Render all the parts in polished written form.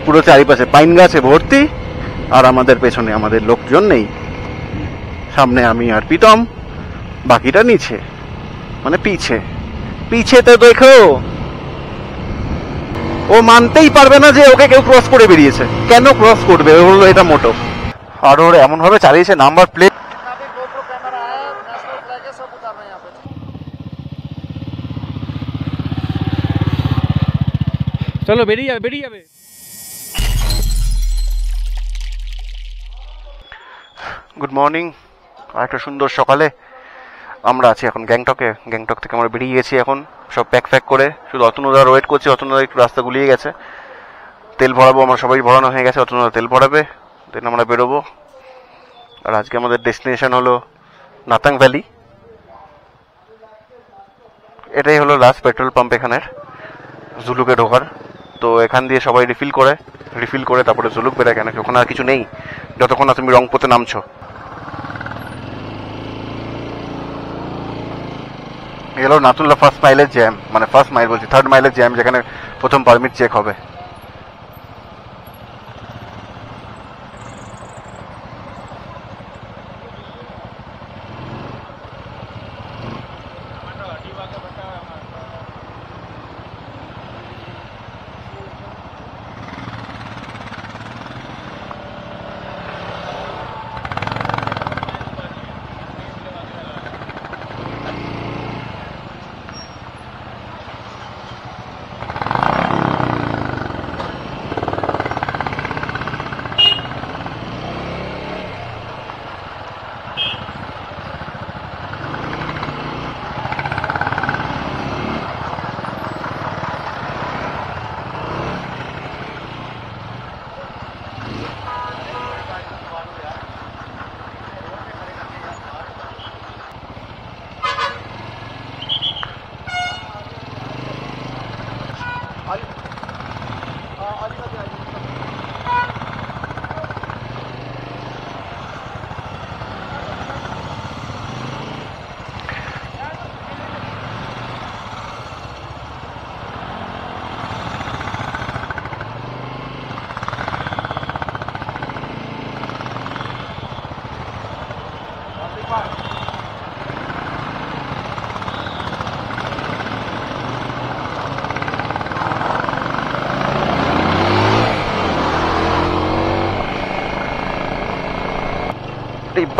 পুরো চারিপাশে পাইন গাছে ভর্তি, আর আমাদের পেছনে আমাদের লোকজন নেই। সামনে আমি আর প্রীতম, বাকিটা নিচে, মানে পিছে। পিছে তো দেখো, ও মানতেই পারবে না যে ওকে কেউ ক্রস করে বেরিয়েছে। কেন ক্রস করবে, ও হলো এটা মোটো। আর ওর এমন ভাবে চালিয়েছে, নাম্বার প্লেট। চলো বেরিয়ে যাবে, বেরিয়ে যাবে। Good morning. আর একটা সুন্দর সকালে আমরা আছি এখন গ্যাংটকে। গ্যাংটক থেকে আমরা বেরিয়ে গেছি এখন সব প্যাক ফ্যাক করে। শুধু অতনুদার ওয়েট করছি, অতনুদা একটু রাস্তা গুলিয়ে গেছে। তেল ভরাবো, আমরা সবাই ভরানো হয়ে গেছে, অতনুদা তেল ভরাবে, দেন আমরা বেরোবো। আর আজকে আমাদের ডেস্টিনেশন হলো নাতাং ভ্যালি। এটাই হলো লাস্ট পেট্রোল পাম্প এখানের জুলুকে ঢোকার। তো এখান দিয়ে সবাই রিফিল করে তারপরে জুলুক বেরোয়, কেন ওখানে আর কিছু নেই যতক্ষণ না তুমি রংপুতে নামছো। এগুলো নাতুল্লা ফার্স্ট মাইলের জ্যাম, মানে ফার্স্ট মাইল বলছি, থার্ড মাইলের জ্যাম, যেখানে প্রথম পারমিট চেক হবে।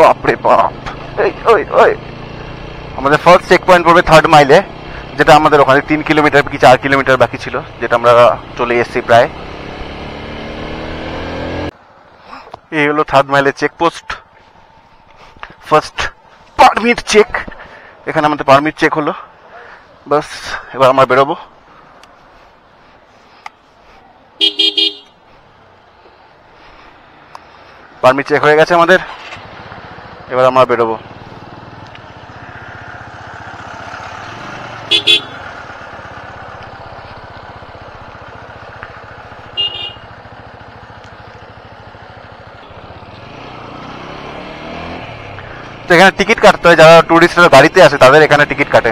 বাপরে বাপ, আমাদের ফার্স্ট চেক পয়েন্ট পড়বে থার্ড মাইলে, যেটা আমাদের ওখানে 3 কিলোমিটার কি 4 কিলোমিটার বাকি ছিল, যেটা আমরা চলে এসেছি প্রায়। এই হলো থার্ড মাইলের চেকপোস্ট, ফার্স্ট পারমিট চেক। এখানে আমাদের পারমিট চেক হলো, বাস এবার আমরা বেরোবো। পারমিট চেক হয়ে গেছে আমাদের, এবার আমরা বেরোবো। তো এখানে টিকিট কাটতে হয়, যারা টুরিস্টরা বাড়িতে আসে তাদের এখানে টিকিট কাটে।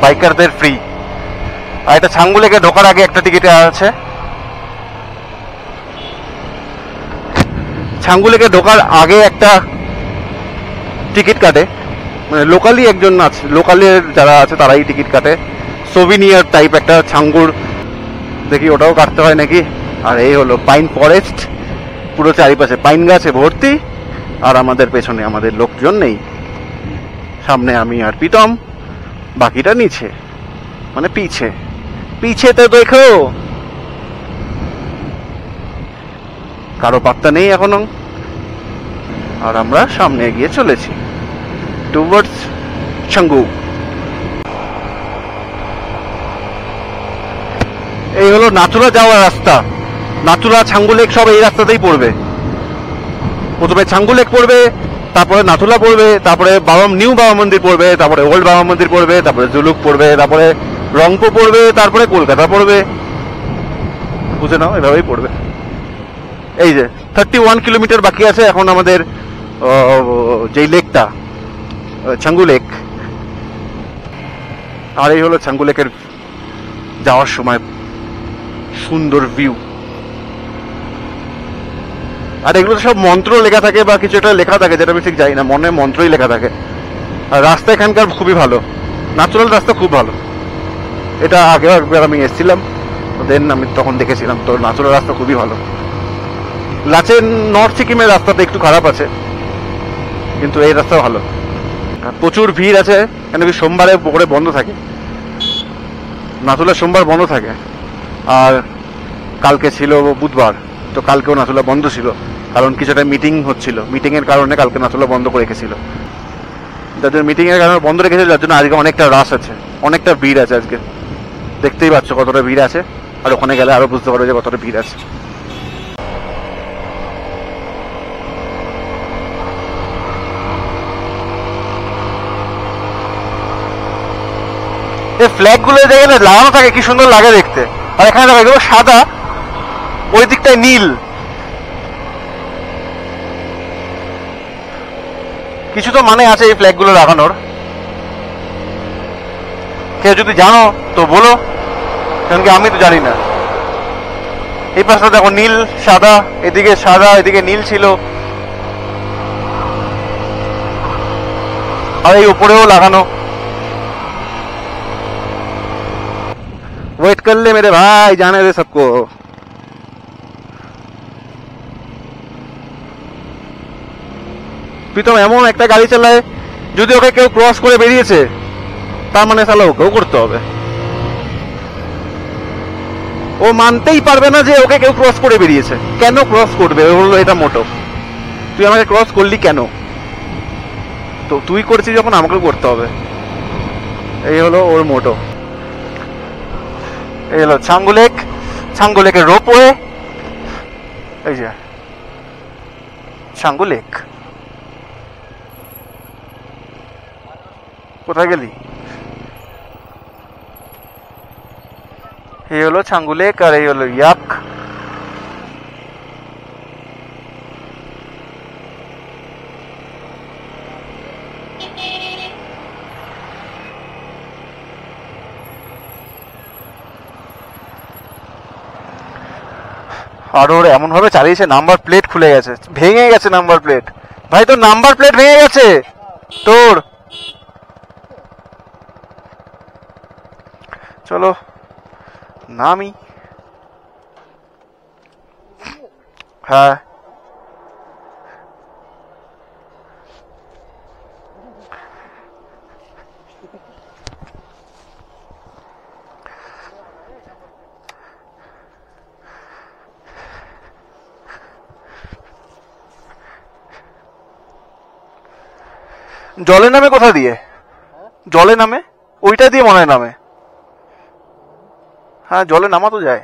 বাইকারদের ফ্রি। আর এটা ছাঙ্গুলেকে ঢোকার আগে একটা টিকিট আছে। ছাঙ্গুলেকে ঢোকার আগে একটা টিকিট কাটে, মানে লোকালি একজন আছে, লোকালের যারা আছে তারাই টিকিট কাটে। সোভিনিয়ার টাইপ একটা ছাঙ্গুর, দেখি ওটাও কাটতে হয় নাকি। আর এই হলো পাইন ফরেস্ট, পুরো চারিপাশে পাইন গাছে ভর্তি, আর আমাদের পেছনে আমাদের লোকজন নেই। সামনে আমি আর প্রীতম, বাকিটা নিচে, মানে পিছে। পিছে তো দেখো, কারো পাত্তা নেই এখনো। আর আমরা সামনে এগিয়ে চলেছি টুয়ার্ডস ছাঙ্গু। এই হলো নাথুলা যাওয়ার রাস্তা। নাথুলা, ছাঙ্গু লেক সব এই রাস্তাতেই পড়বে। প্রথমে ছাঙ্গু লেক পড়বে, তারপরে নাথুলা পড়বে, তারপরে নিউ বাবা মন্দির পড়বে, তারপরে ওল্ড বাবা মন্দির পড়বে, তারপরে জুলুক পড়বে, তারপরে রংপুর পড়বে, তারপরে কলকাতা পড়বে। বুঝে নাও, এভাবেই পড়বে। এই যে 31 কিলোমিটার বাকি আছে এখন আমাদের যেই লেকটা, ছাঙ্গু লেক। আর এই হলো ছাঙ্গু লেকের যাওয়ার সময় সুন্দর ভিউ। আর এগুলো সব মন্ত্র লেখা থাকে বা কিছু একটা লেখা থাকে, যেটা আমি ঠিক জানি না, মনে মন্ত্রই লেখা থাকে। আর রাস্তা এখানকার খুবই ভালো, ন্যাচারাল রাস্তা খুব ভালো। এটা আগেও একবার আমি এসেছিলাম, দেন আমি তখন দেখেছিলাম, তো ন্যাচারাল রাস্তা খুবই ভালো। লাচেন নর্থ সিকিমের রাস্তাটা একটু খারাপ আছে, কিন্তু এই রাস্তা ভালো। প্রচুর ভিড় আছে কেন কি সোমবারে পরে বন্ধ থাকে, নাথুলা সোমবার বন্ধ থাকে। আর কালকে ছিল বুধবার, তো কালকেও নাথুলা বন্ধ ছিল, কারণ কিছু একটা মিটিং হচ্ছিল, মিটিংয়ের কারণে কালকে নাথুলা বন্ধ করে রেখেছিল। যার জন্য মিটিংয়ের কারণে বন্ধ রেখেছিল, যার জন্য আজকে অনেকটা রাশ আছে, অনেকটা ভিড় আছে আজকে। দেখতেই পাচ্ছ কতটা ভিড় আছে, আর ওখানে গেলে আরো বুঝতে পারো যে কতটা ভিড় আছে। এই ফ্ল্যাগ গুলো যেখানে লাগানো থাকে কি সুন্দর লাগে দেখতে। আর এখানে দেখো এগুলো সাদা, ওই দিকটায় নীল। কিছু তো মানে আছে এই ফ্ল্যাগ গুলো লাগানোর। কেউ যদি জানো তো বলো, কারণ কি আমি তো জানি না। এই পাশটা দেখো নীল সাদা, এদিকে সাদা এদিকে নীল ছিল, আর এই উপরেও লাগানো। वेट कर ले मेरे भाई, जाने दे सबको। প্রীতম এমন একটা গাড়ি চালায়, যদি ওকে কেউ ক্রস করে বেরিয়েছে তার মানে সালা ওকেও করতে হবে। ও মানতেই পারবে না যে ওকে কেউ ক্রস করে বেরিয়েছে। কেন ক্রস করবে, ও হলো এটা মোটো। তুই আমাকে ক্রস করলি কেন? তো তুই করছিস যখন আমাকেও করতে হবে, এই হলো ওর মোটো। এই হলো ছাঙ্গু লেক, ছাঙ্গু লেকের রোপওয়ে। এই যে ছাঙ্গু লেক। কোথায় গেলি? এই হলো ছাঙ্গু লেক, আর এই হলো ইয়াক। আর ওর এমন ভাবে চালিয়েছে, নাম্বার প্লেট খুলে গেছে, ভেঙে গেছে নাম্বার প্লেট। ভাই তোর নাম্বার প্লেট ভেঙে গেছে তোর। চলো নামি। হ্যাঁ জলে নামে কোথা দিয়ে? জলে নামে ওইটা দিয়ে মনে হয় নামে। হ্যাঁ জলে নামা তো যায়।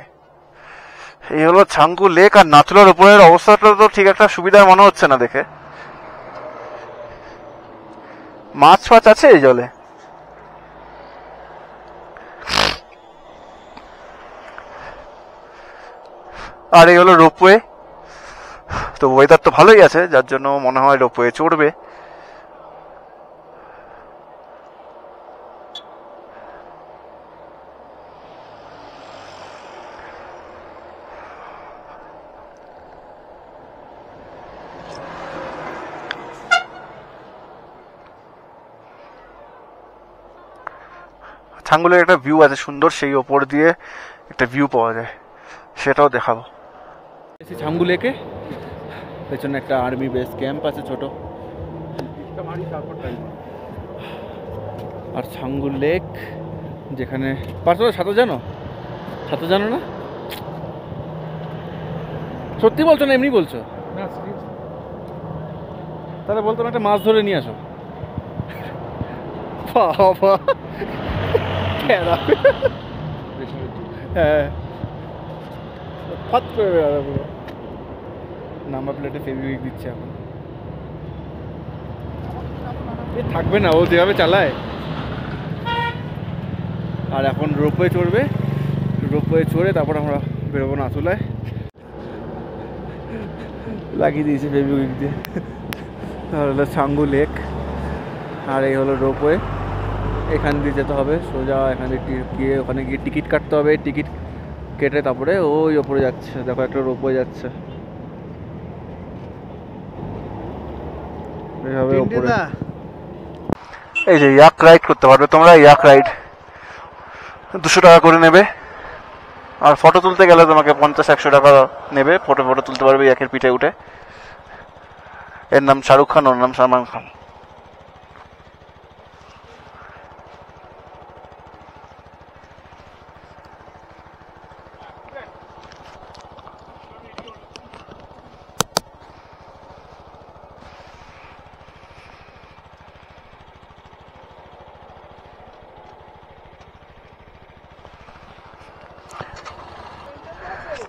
এই হলো ছাঙ্গু লেক। আর নাথুলার উপরের অবস্থাটা তো ঠিক একটা সুবিধার মনে হচ্ছে না দেখে। মাছ ফাছ আছে এই জলে? আর এই হলো রোপওয়ে। তো ওয়েদার তো ভালোই আছে, যার জন্য মনে হয় রোপওয়ে চড়বে। ছাঙ্গুলের একটা ভিউ আছে সুন্দর, সেই ওপর দিয়ে একটা ভিউ পাওয়া যায়, সেটাও দেখাবো। ছাঙ্গু লেকে পেছনে একটা আর্মি বেস ক্যাম্প আছে ছোট। আর ছাঙ্গু লেক যেখানে পারছো সাঁতার জানো? সাঁতার জানো না? সত্যি বলছো না এমনি বলছো? তাহলে বলতো না একটা মাছ ধরে নিয়ে আসো। হ্যাঁ ফাত করে বেড়াবে পুরো। নাম্বার প্লেটে ফেভিকুইক দিচ্ছে এখন। এ থাকবে না, ও যেভাবে চালায়। আর এখন রোপওয়ে চড়বে, রোপওয়ে চড়ে তারপর আমরা বেরোবো নাথুলায়। লাগিয়ে দিয়েছে ফেভিকুইক দিয়ে। আর হলো ছাঙ্গু লেক, আর এই হলো রোপওয়ে। এখান দিয়ে যেতে হবে সোজা, এখানে গিয়ে ওখানে গিয়ে টিকিট কাটতে হবে, টিকিট কেটে তারপরে ওই ওপরে যাচ্ছে, দেখো একটা রোপওয়ে যাচ্ছে এইভাবে ওপরে। এই যে ইয়াক রাইড করতে পারবে তোমরা, ইয়াক রাইড 200 টাকা করে নেবে, আর ফটো তুলতে গেলে তোমাকে 50-100 টাকা নেবে, ফটো তুলতে পারবে ইয়াকের পিঠে উঠে। এর নাম শাহরুখ খান, ওর নাম সালমান খান।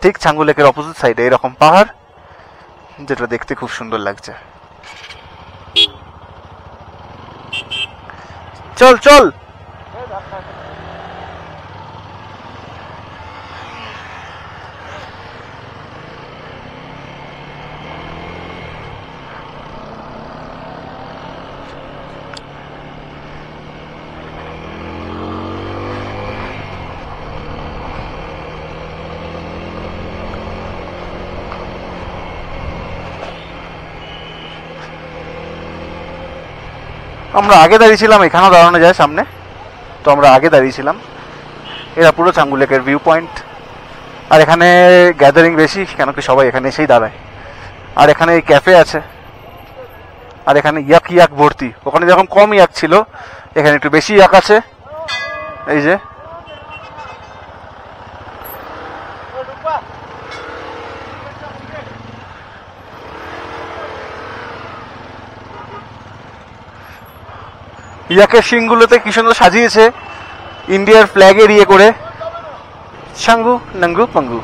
ঠিক ছাঙ্গু লেকের অপোজিট সাইডে এরকম পাহাড়, যেটা দেখতে খুব সুন্দর লাগছে। চল চল। আমরা আগে দাঁড়িয়েছিলাম, এখানেও দাঁড়ানো যায় সামনে, তো আমরা আগে দাঁড়িয়েছিলাম। এরা পুরো ছাঙ্গু লেকের ভিউ পয়েন্ট। আর এখানে গ্যাদারিং বেশি, কেন কি সবাই এখানে এসেই দাঁড়ায়। আর এখানে এই ক্যাফে আছে, আর এখানে ইয়াক ইয়াক ভর্তি। ওখানে যখন কম ইয়াক ছিল, এখানে একটু বেশি ইয়াক আছে। এই যে ইয়াকের শিংগুলোতে কি সুন্দর সাজিয়েছে ইন্ডিয়ার ফ্ল্যাগের ইয়ে করে, সাঙ্গু নাঙ্গু পাঙ্গু।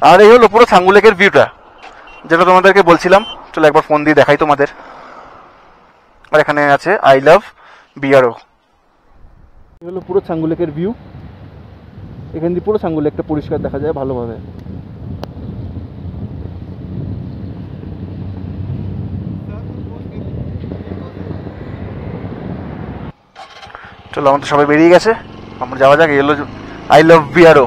আর এই হলো পুরো ছাঙ্গু লেকের ভিউটা, যেটা তোমাদেরকে বলছিলাম। চলো একবার ফোন দিয়ে দেখাই তোমাদের। আর এখানে আছে আই লাভ বিআরও। এই হলো পুরো ছাঙ্গু লেকের ভিউ। এখান দিয়ে পুরো ছাঙ্গু লেকটা পরিষ্কার দেখা যায় ভালোভাবে। চলো, আমাদের সবাই বেরিয়ে গেছে, আমরা যাওয়া যাক। এলো আই লাভ বিআরও।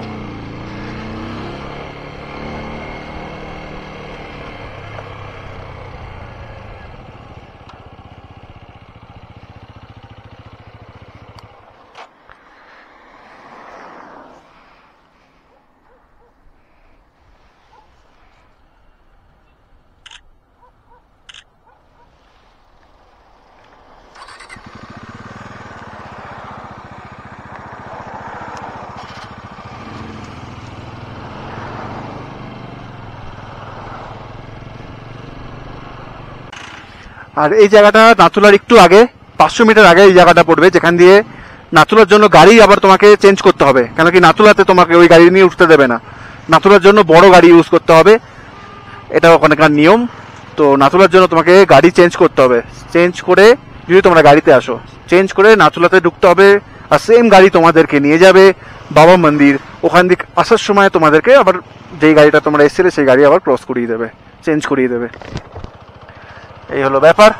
আর এই জায়গাটা নাথুলার একটু আগে, 500 মিটার আগে এই জায়গাটা পড়বে, যেখান দিয়ে নাথুলার জন্য গাড়ি আবার তোমাকে চেঞ্জ করতে হবে। কেন কি নাথুলাতে তোমাকে ওই গাড়ি নিয়ে উঠতে দেবে না, নাথুলার জন্য বড় গাড়ি ইউজ করতে হবে, এটা ওখানকার নিয়ম। তো নাথুলার জন্য তোমাকে গাড়ি চেঞ্জ করতে হবে। চেঞ্জ করে যদি তোমরা গাড়িতে আসো, চেঞ্জ করে নাথুলাতে ঢুকতে হবে, আর সেম গাড়ি তোমাদেরকে নিয়ে যাবে বাবা মন্দির। ওখান থেকে আসার সময় তোমাদেরকে আবার যেই গাড়িটা তোমরা এসেছিলে সেই গাড়ি আবার ক্রস করিয়ে দেবে, চেঞ্জ করিয়ে দেবে। এই হলো ব্যাপার।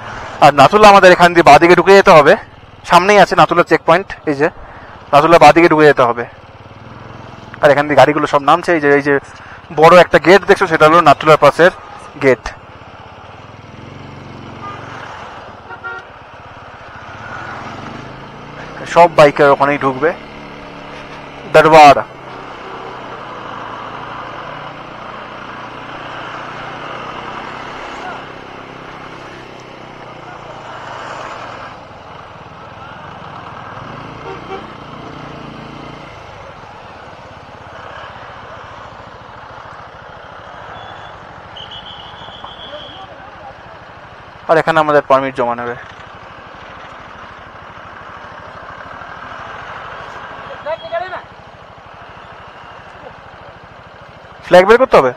আর নাথুলা আমাদের এখান দিয়ে বাঁদিকে ঢুকে যেতে হবে, সামনেই আছে নাথুলা চেক পয়েন্ট। এই যে নাথুলা বাঁদিকে ঢুকে যেতে হবে, আর এখান দিয়ে গাড়িগুলো সব নামছে। এই যে বড় একটা গেট দেখছো, সেটা হলো নাথুলার পাশের গেট। সব বাইকার ওখানেই ঢুকবে। দরবার। আর এখানে আমাদের পারমিট জমা নেবে। ফ্ল্যাগ বের করতে হবে,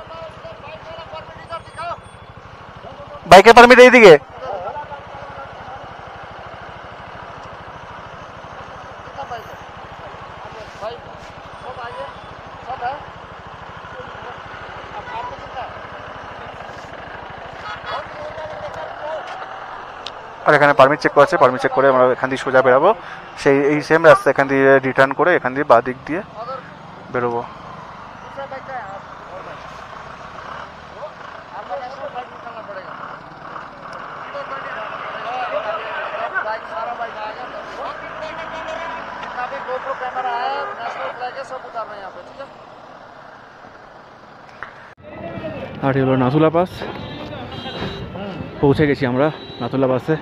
বাইকের পারমিট এইদিকে। আর এখানে পারমিট চেক করা আছে, পারমিট চেক করে আমরা এখান দিয়ে সোজা বেরাবো, সেই এই সেম রাস্তা এখান দিয়ে রিটার্ন করে এখান দিয়ে বাঁ দিক দিয়ে বেরোবো। আর হলো নাথুলা পাস, পৌঁছে গেছি আমরা নাথুলা পাসে।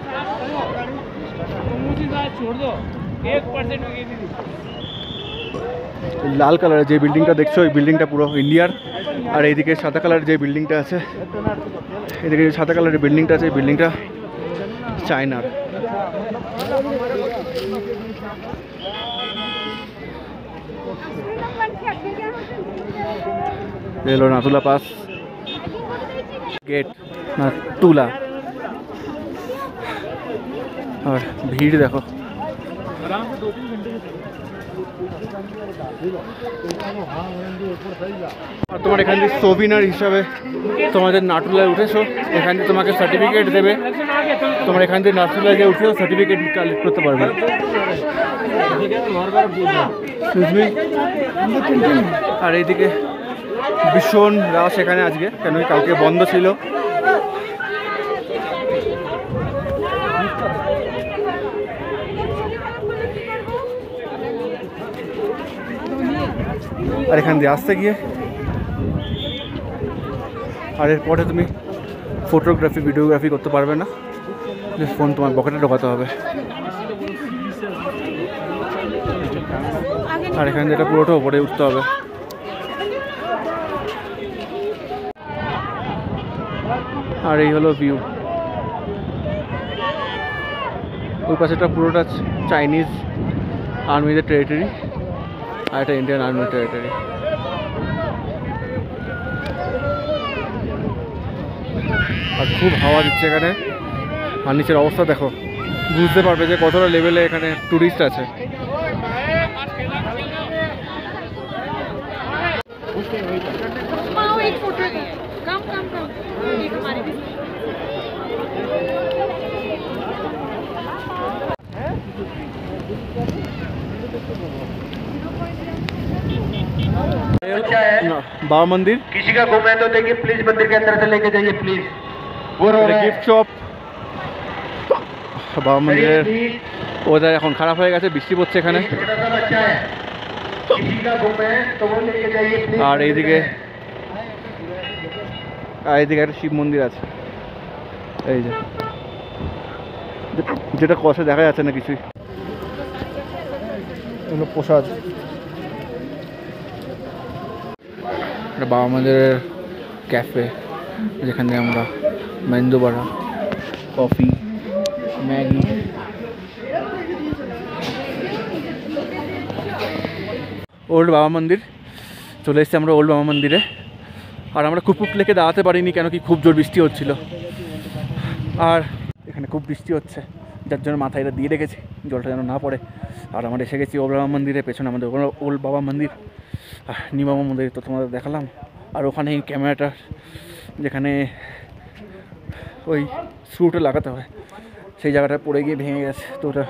লাল কালারের যে বিল্ডিংটা দেখছো ওই বিল্ডিংটা পুরো ইন্ডিয়ার, আর এইদিকে সাদা কালারের যে বিল্ডিংটা আছে, এদিকে যে সাদা কালারের বিল্ডিংটা আছে এই বিল্ডিংটা চায়নার। এলো নাথুলা পাস गेट नाथुला। और भीड़ देखो, আর তোমার এখান থেকে সোভিনার হিসাবে তোমাদের নাথুলায় উঠেছো, এখান থেকে তোমাকে সার্টিফিকেট দেবে, তোমার এখান থেকে নাথুলায় যে উঠেছো সার্টিফিকেট কালেক্ট করতে পারবে। আর এইদিকে ভীষণ রাশ এখানে আজকে, কেন কালকে বন্ধ ছিল। আর এখান দিয়ে আসতে গিয়ে আর এরপরে তুমি ফটোগ্রাফি ভিডিওগ্রাফি করতে পারবে না, যে ফোন তোমার পকেটে ঢোকাতে হবে। আর এখান থেকে এটা পুরোটা উপরে উঠতে হবে। আর এই হলো ভিউ। ওই পাশেটা পুরোটা চাইনিজ আর্মিদের টেরিটরি, আর এটা ইন্ডিয়ান আর্মির টেরিটরি। আর খুব হাওয়া দিচ্ছে এখানে, আর নিচের অবস্থা দেখো, বুঝতে পারবে যে কতটা লেভেলে এখানে টুরিস্ট আছে। बाबा मंदिर, किसी का गुम है तो देखिए प्लीज मंदिर के अंदर से लेके जाइए प्लीज। वो रो रहा है। गिफ्ट शॉप বাবা মন্দিরের ওদের এখন খারাপ হয়ে গেছে, বৃষ্টি পড়ছে এখানে। छोटा सा बच्चा है, किसी का गुम है तो वो लेके जाइए प्लीज। আর এইদিকে একটা শিব মন্দির আছে, এই যে যেটা কষে দেখা যাচ্ছে না কিছুই, এগুলো প্রসাদ। এটা বাবা মন্দিরের ক্যাফে, যেখানে আমরা মেন্দু বড়া, কফি, ম্যাগি, ওল্ড বাবা মন্দির। চলে এসেছি আমরা ওল্ড বাবা মন্দিরে। আর আমরা কুপুক লেকে দাঁড়াতে পারিনি, কেন কি খুব জোর বৃষ্টি হচ্ছিল, আর এখানে খুব বৃষ্টি হচ্ছে, যার জন্য মাথায় এটা দিয়ে রেখেছি জলটা যেন না পড়ে। আর আমরা এসে গেছি ওল্ড বাবা মন্দিরে, পেছনে আমাদের ওল্ড বাবা মন্দির আর নিউ বাবা মন্দির তো তোমাদের দেখালাম। আর ওখানে এই ক্যামেরাটা যেখানে ওই স্ক্রুটা লাগাতে হয় সেই জায়গাটা পড়ে গিয়ে ভেঙে গেছে, তো ওটা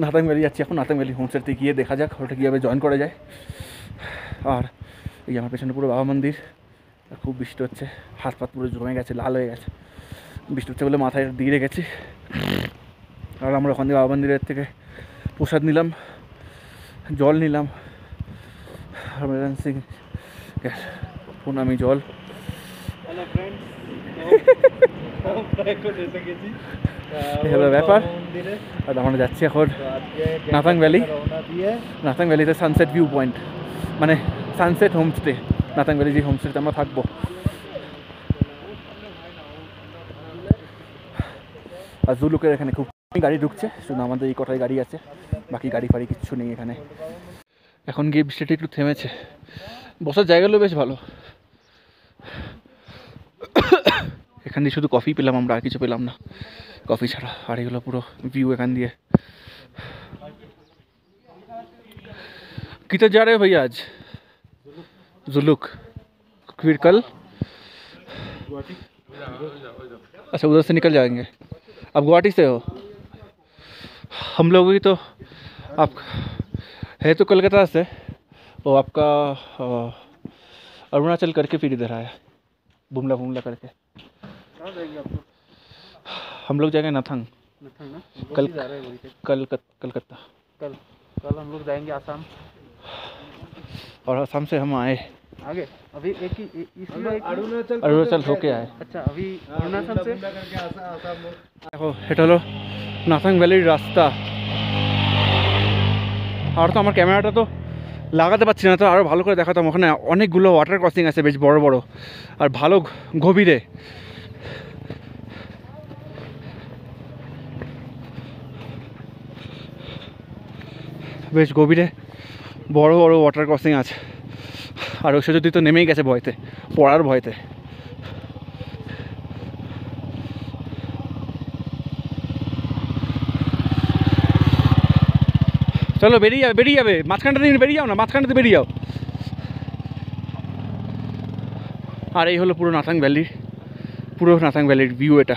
নাতাং ভ্যালি যাচ্ছি এখন, নাতাং ভ্যালি হোমস্টেতে গিয়ে দেখা যাক ওটা কীভাবে জয়েন করা যায়। আর এই আমার পেছনে পুরো বাবা মন্দির, খুব বৃষ্টি হচ্ছে, হাত পাত পুরো জমে গেছে, লাল হয়ে গেছে, বৃষ্টি হচ্ছে বলে মাথায় দিয়ে রেখেছি। আর আমরা ওখান থেকে বাবা মন্দিরের থেকে প্রসাদ নিলাম, জল নিলাম, প্রণামী জল। হলো ব্যাপার। আর আমরা যাচ্ছি এখন নাতাং ভ্যালি। নাতাং ভ্যালিতে সানসেট ভিউ পয়েন্ট, মানে সানসেট হোমস্টে, নাতাং ভ্যালি যে হোমস্টেতে আমরা থাকবো। আর জুলুকের এখানে খুব গাড়ি ঢুকছে, শুধু আমাদের এই কটাই গাড়ি আছে, বাকি গাড়ি ফাড়ি কিচ্ছু নেই এখানে। এখন গিয়ে বৃষ্টিটা একটু থেমেছে, বসার জায়গাগুলো বেশ ভালো। এখান দিয়ে শুধু কফি পেলাম আমরা, আর কিছু পেলাম না কফি ছাড়া। আর এগুলো পুরো ভিউ এখান দিয়ে। किधर जा रहे हो भैया आज? जुलुक, फिर कल? अच्छा उधर से निकल जाएंगे। आप गुवाहाटी से हो? हम लोग भी तो आप है तो कोलकाता से, वो आपका अरुणाचल करके फिर इधर आया, बुमला बुमला करके। हम लोग जाएंगे नथंग, कल कलकत्ता। कल हम लोग जाएंगे आसाम। और आसाम से हम आए आगे अभी एक ही इसमें अरुणाचल होके आए। अच्छा अभी अरुणाचल से দেখো এটা হলো নাথাং ভ্যালির রাস্তা। আর তো আমার ক্যামেরাটা তো লাগাতে পারছি না, তো আরও ভালো করে দেখাতাম। ওখানে অনেকগুলো ওয়াটার ক্রসিং আছে বেশ বড় বড় আর ভালো গভীরে। বেশ গভীরে বড় বড় ওয়াটার ক্রসিং আছে। আর ওই যদি তো নেমেই গেছে ভয়তে, পড়ার ভয়তে। চলো বেরিয়ে যাবে মাঝখানটা দিয়ে বেরিয়ে যাও না, মাঝখানটাতে বেরিয়ে যাও। আর এই হলো পুরো নাথাং ভ্যালির ভিউ এটা।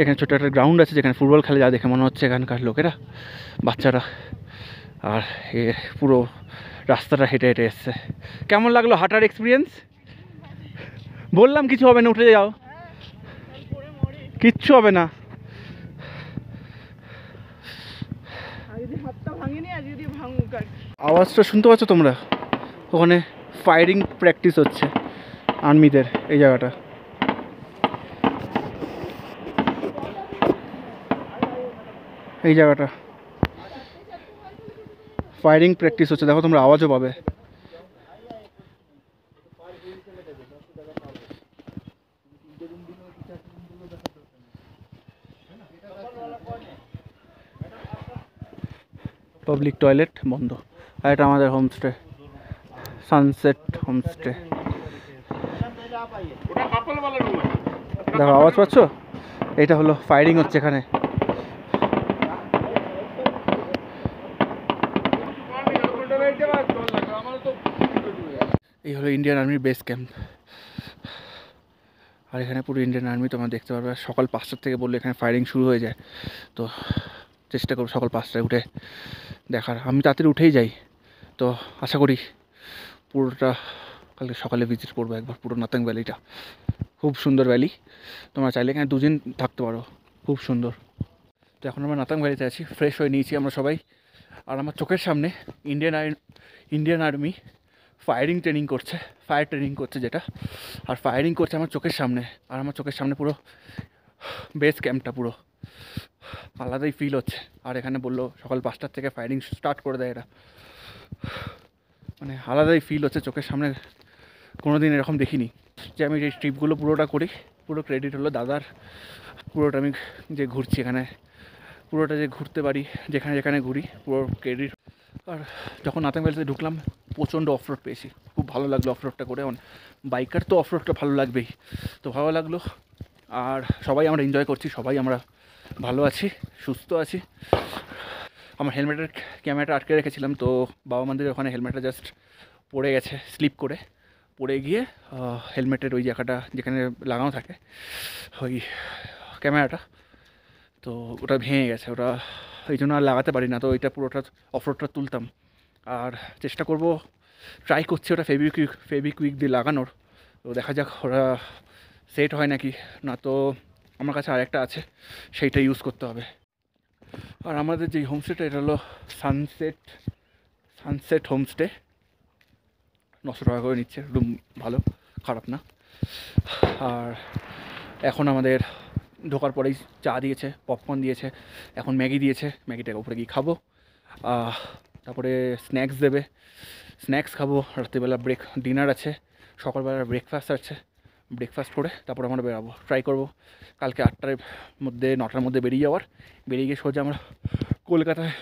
এখানে ছোটো একটা গ্রাউন্ড আছে যেখানে ফুটবল খেলে, যা দেখে মনে হচ্ছে এখানকার লোকেরা, বাচ্চারা। আর এ পুরো রাস্তাটা হেঁটে হেঁটে এসছে। কেমন লাগলো হাঁটার এক্সপিরিয়েন্স? বললাম কিছু হবে না, উঠে যাও, কিচ্ছু হবে না। আওয়াজটা শুনতে পাচ্ছ তোমরা? ওখানে ফায়ারিং প্র্যাকটিস হচ্ছে আর্মিদের। এই জায়গাটা ফায়ারিং প্র্যাকটিস হচ্ছে, দেখো তোমরা আওয়াজও পাবে। পাবলিক টয়লেট বন্ধ। আর এটা আমাদের হোমস্টে, সানসেট হোমস্টে। দেখো আওয়াজ পাচ্ছ? এটা হলো ফায়ারিং হচ্ছে এখানে। এই হলো ইন্ডিয়ান আর্মির বেস ক্যাম্প। আর এখানে পুরো ইন্ডিয়ান আর্মি তোমরা দেখতে পারবে। সকাল 5টার থেকে বললে এখানে ফায়ারিং শুরু হয়ে যায়, তো চেষ্টা করবো সকাল 5টায় উঠে দেখার। আমি তাড়াতাড়ি উঠেই যাই, তো আশা করি পুরোটা কালকে সকালে ভিজিট করবো একবার। পুরো নাথাং ভ্যালিটা খুব সুন্দর ভ্যালি, তোমরা চাইলে এখানে 2 দিন থাকতে পারো, খুব সুন্দর। তো এখন আমরা নাথাং ভ্যালিতে আছি, ফ্রেশ হয়ে নিয়েছি আমরা সবাই। আর আমার চোখের সামনে ইন্ডিয়ান আর্মি ফায়ার ট্রেনিং করছে যেটা, আর ফায়ারিং করছে আমার চোখের সামনে। আর আমার চোখের সামনে পুরো বেস ক্যাম্পটা পুরো আলাদাই ফিল হচ্ছে। আর এখানে বললো সকাল 5টার থেকে ফায়ারিং স্টার্ট করে দেয় এরা, মানে আলাদাই ফিল হচ্ছে চোখের সামনে। কোনো দিন এরকম দেখিনি। যে আমি যে ট্রিপগুলো পুরোটা করি, পুরো ক্রেডিট হলো দাদার। পুরোটা আমি যে ঘুরছি এখানে, পুরোটা যে ঘুরতে পারি, যেখানে যেখানে ঘুরি, পুরো ক্রেডিট। আর যখন নাথাং ভ্যালিতে ঢুকলাম প্রচণ্ড অফরোড পেয়েছি, খুব ভালো লাগলো অফরোডটা করে। বাইকার তো অফরোডটা ভালো লাগবেই, তো ভালো লাগলো। আর সবাই আমরা এনজয় করছি, সবাই আমরা ভালো আছি, সুস্থ আছি। আমার হেলমেটের ক্যামেরাটা আটকে রেখেছিলাম, তো বাবা মন্দিরের ওখানে হেলমেটটা জাস্ট পড়ে গেছে, স্লিপ করে পড়ে গিয়ে হেলমেটের ওই জায়গাটা যেখানে লাগানো থাকে ওই ক্যামেরাটা, তো ওটা ভেঙে গেছে। ওটা এই জন্য আর লাগাতে পারি না, তো ওইটা পুরোটা অফরোডটা তুলতাম। আর চেষ্টা করব, ট্রাই করছি ওটা ফেবিকুইক দিয়ে লাগানোর। তো দেখা যাক ওরা সেট হয় নাকি, না তো আমার কাছে আরেকটা আছে, সেইটা ইউজ করতে হবে। আর আমাদের যে হোমস্টেটা এটা হলো সানসেট হোমস্টে। 900 টাকা করে নিচ্ছে, রুম ভালো, খারাপ না। আর এখন আমাদের ঢোকার পরেই চা দিয়েছে, পপকর্ন দিয়েছে, এখন ম্যাগি দিয়েছে। ম্যাগিটাকে উপরে গিয়ে খাবো, তারপরে স্ন্যাক্স দেবে, স্ন্যাক্স খাবো। রাত্রিবেলা ডিনার আছে, সকালবেলা ব্রেকফাস্ট আছে। ব্রেকফাস্ট করে তারপর আমরা বেরাবো। ট্রাই করবো কালকে 8টার মধ্যে 9টার মধ্যে বেরিয়ে গিয়ে সোজা আমরা কলকাতায়,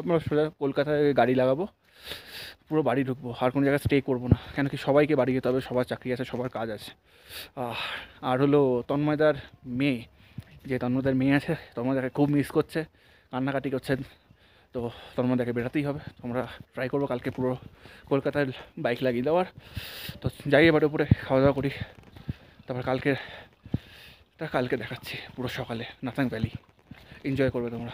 আমরা সোজা কলকাতায় গাড়ি লাগাবো, পুরো বাড়ি ঢুকবো। আর কোনো জায়গায় স্টে করবো না, কেন কি সবাইকে বাড়ি যেতে হবে, সবার চাকরি আছে, সবার কাজ আছে। আর হলো তন্ময়দার মেয়ে আছে, তন্ময়দাকে খুব মিস করছে, কান্নাকাটি করছে। তো তন্ময়দাকে বেরাতেই হবে। আমরা ট্রাই করবো কালকে পুরো কলকাতায় বাইক লাগিয়ে দেওয়ার। তো যাই এবার উপরে খাওয়া দাওয়া করি, তারপর কালকে কালকে দেখাচ্ছি পুরো সকালে নাথাং ভ্যালি এনজয় করবে তোমরা।